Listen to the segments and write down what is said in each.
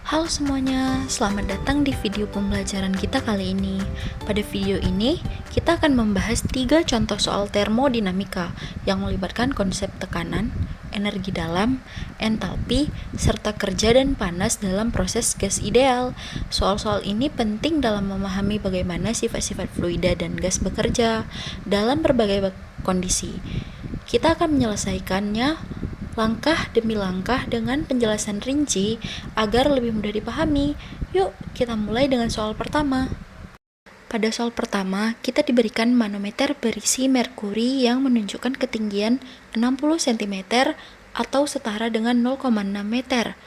Halo semuanya, selamat datang di video pembelajaran kita kali ini. Pada video ini, kita akan membahas 3 contoh soal termodinamika yang melibatkan konsep tekanan, energi dalam, entalpi, serta kerja dan panas dalam proses gas ideal. Soal-soal ini penting dalam memahami bagaimana sifat-sifat fluida dan gas bekerja dalam berbagai kondisi. Kita akan menyelesaikannya langkah demi langkah dengan penjelasan rinci agar lebih mudah dipahami. Yuk, kita mulai dengan soal pertama. Pada soal pertama, kita diberikan manometer berisi merkuri yang menunjukkan ketinggian 60 cm atau setara dengan 0,6 meter.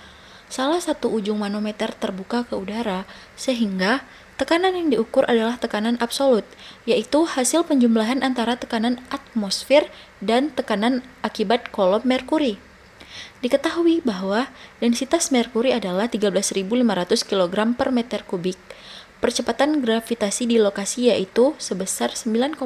Salah satu ujung manometer terbuka ke udara, sehingga tekanan yang diukur adalah tekanan absolut, yaitu hasil penjumlahan antara tekanan atmosfer dan tekanan akibat kolom merkuri. Diketahui bahwa densitas merkuri adalah 13.500 kg per meter kubik. Percepatan gravitasi di lokasi yaitu sebesar 9,8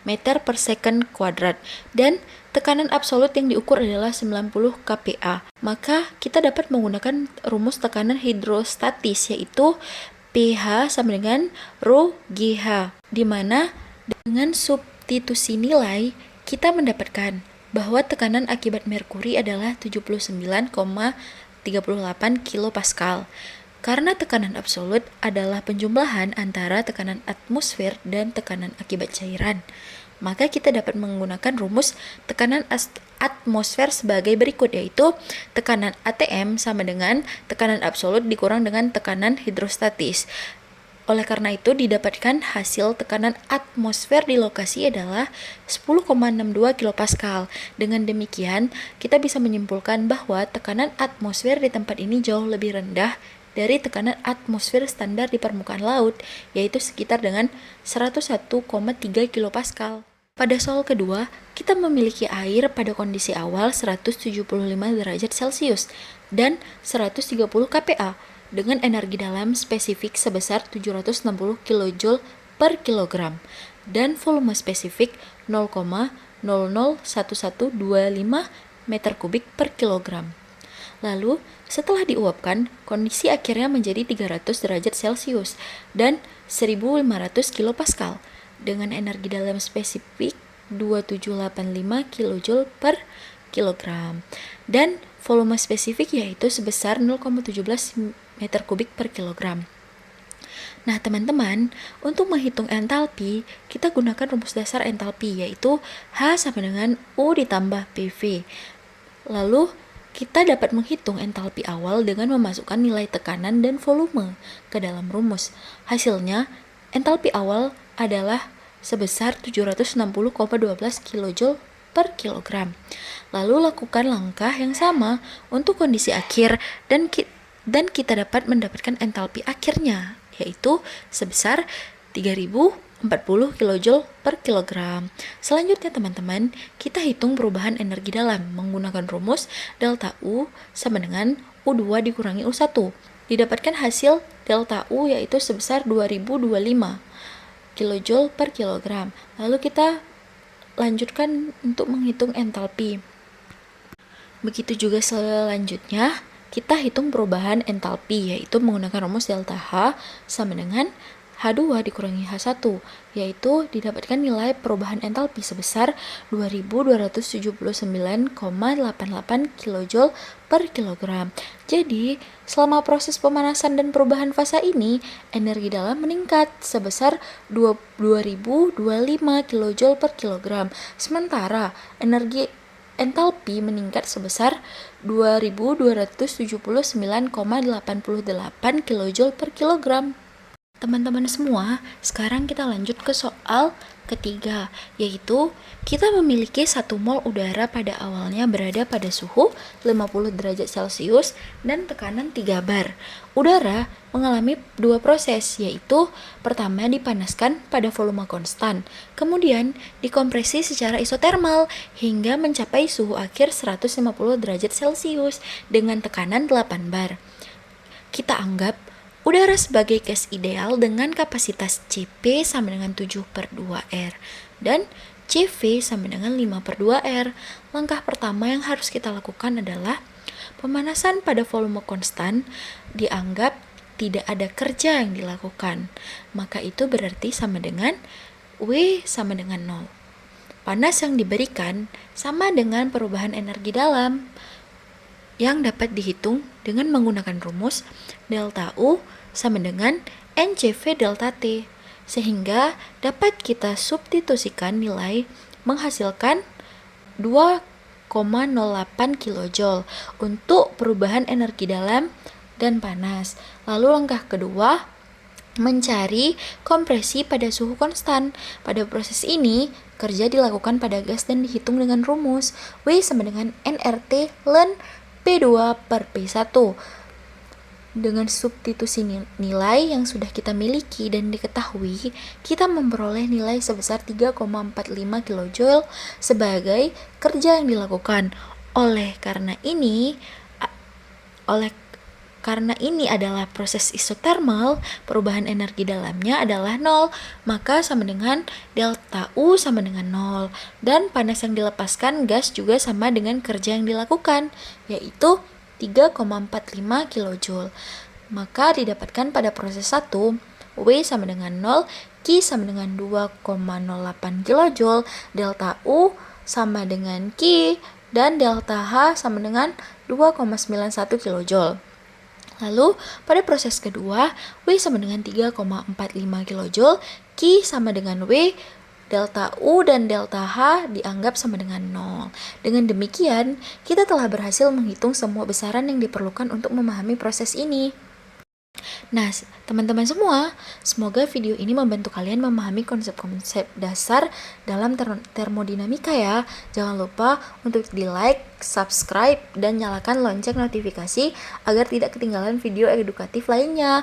meter per second kuadrat dan tekanan absolut yang diukur adalah 90 kPa. Maka kita dapat menggunakan rumus tekanan hidrostatis yaitu pH sama dengan rho GH, di mana dengan substitusi nilai kita mendapatkan bahwa tekanan akibat merkuri adalah 79,38 kPa. Karena tekanan absolut adalah penjumlahan antara tekanan atmosfer dan tekanan akibat cairan, maka kita dapat menggunakan rumus tekanan atmosfer sebagai berikut, yaitu tekanan ATM sama dengan tekanan absolut dikurang dengan tekanan hidrostatis. Oleh karena itu, didapatkan hasil tekanan atmosfer di lokasi adalah 10,62 kPa. Dengan demikian, kita bisa menyimpulkan bahwa tekanan atmosfer di tempat ini jauh lebih rendah dari tekanan atmosfer standar di permukaan laut, yaitu sekitar dengan 101,3 kPa. Pada soal kedua, kita memiliki air pada kondisi awal 175 derajat Celcius dan 130 kPa dengan energi dalam spesifik sebesar 760 kJ per kilogram dan volume spesifik 0,001125 meter kubik per kilogram. Lalu, setelah diuapkan, kondisi akhirnya menjadi 300 derajat Celcius dan 1500 kPa dengan energi dalam spesifik 2785 kJ per kilogram dan volume spesifik yaitu sebesar 0,17 meter kubik per kilogram. Nah teman-teman, untuk menghitung entalpi, kita gunakan rumus dasar entalpi yaitu H sama dengan U ditambah PV. Lalu, kita dapat menghitung entalpi awal dengan memasukkan nilai tekanan dan volume ke dalam rumus. Hasilnya, entalpi awal adalah sebesar 760,12 kJ per kilogram. Lalu lakukan langkah yang sama untuk kondisi akhir dan kita dapat mendapatkan entalpi akhirnya, yaitu sebesar 3040 kJ per kilogram. Selanjutnya teman-teman, kita hitung perubahan energi dalam menggunakan rumus delta U sama dengan U2 dikurangi U1. Didapatkan hasil delta U yaitu sebesar 2025 kJ per kilogram. Lalu kita lanjutkan untuk menghitung entalpi. Begitu juga selanjutnya, kita hitung perubahan entalpi yaitu menggunakan rumus delta H sama dengan H2 dikurangi H1, yaitu didapatkan nilai perubahan entalpi sebesar 2279,88 kJ per kilogram. Jadi, selama proses pemanasan dan perubahan fasa ini, energi dalam meningkat sebesar 2025 kJ per kilogram. Sementara, energi entalpi meningkat sebesar 2279,88 kJ per kilogram. Teman-teman semua, sekarang kita lanjut ke soal ketiga, yaitu kita memiliki 1 mol udara pada awalnya berada pada suhu 50 derajat Celcius dan tekanan 3 bar. Udara mengalami 2 proses, yaitu pertama dipanaskan pada volume konstan, kemudian dikompresi secara isotermal hingga mencapai suhu akhir 150 derajat Celcius dengan tekanan 8 bar. Kita anggap udara sebagai gas ideal dengan kapasitas Cp sama dengan 7/2R dan Cv sama dengan 5/2R. Langkah pertama yang harus kita lakukan adalah pemanasan pada volume konstan dianggap tidak ada kerja yang dilakukan. Maka itu berarti sama dengan W sama dengan 0. Panas yang diberikan sama dengan perubahan energi dalam yang dapat dihitung dengan menggunakan rumus delta U sama dengan NCV delta T, sehingga dapat kita substitusikan nilai menghasilkan 2,08 kJ untuk perubahan energi dalam dan panas. Lalu langkah kedua, mencari kompresi pada suhu konstan. Pada proses ini, kerja dilakukan pada gas dan dihitung dengan rumus W sama dengan nRT ln P2 per P1. Dengan substitusi nilai yang sudah kita miliki dan diketahui, kita memperoleh nilai sebesar 3,45 kJ sebagai kerja yang dilakukan. Oleh karena ini adalah proses isotermal, perubahan energi dalamnya adalah 0, maka sama dengan delta U sama dengan 0. Dan panas yang dilepaskan gas juga sama dengan kerja yang dilakukan, yaitu 3,45 kJ. Maka didapatkan pada proses 1, W sama dengan 0, Q sama dengan 2,08 kJ, delta U sama dengan Q, dan delta H sama dengan 2,91 kJ. Lalu, pada proses kedua, W sama dengan 3,45 kJ, Q sama dengan W, delta U dan delta H dianggap sama dengan 0. Dengan demikian, kita telah berhasil menghitung semua besaran yang diperlukan untuk memahami proses ini. Nah, teman-teman semua, semoga video ini membantu kalian memahami konsep-konsep dasar dalam termodinamika ya. Jangan lupa untuk di-like, subscribe, dan nyalakan lonceng notifikasi agar tidak ketinggalan video edukatif lainnya.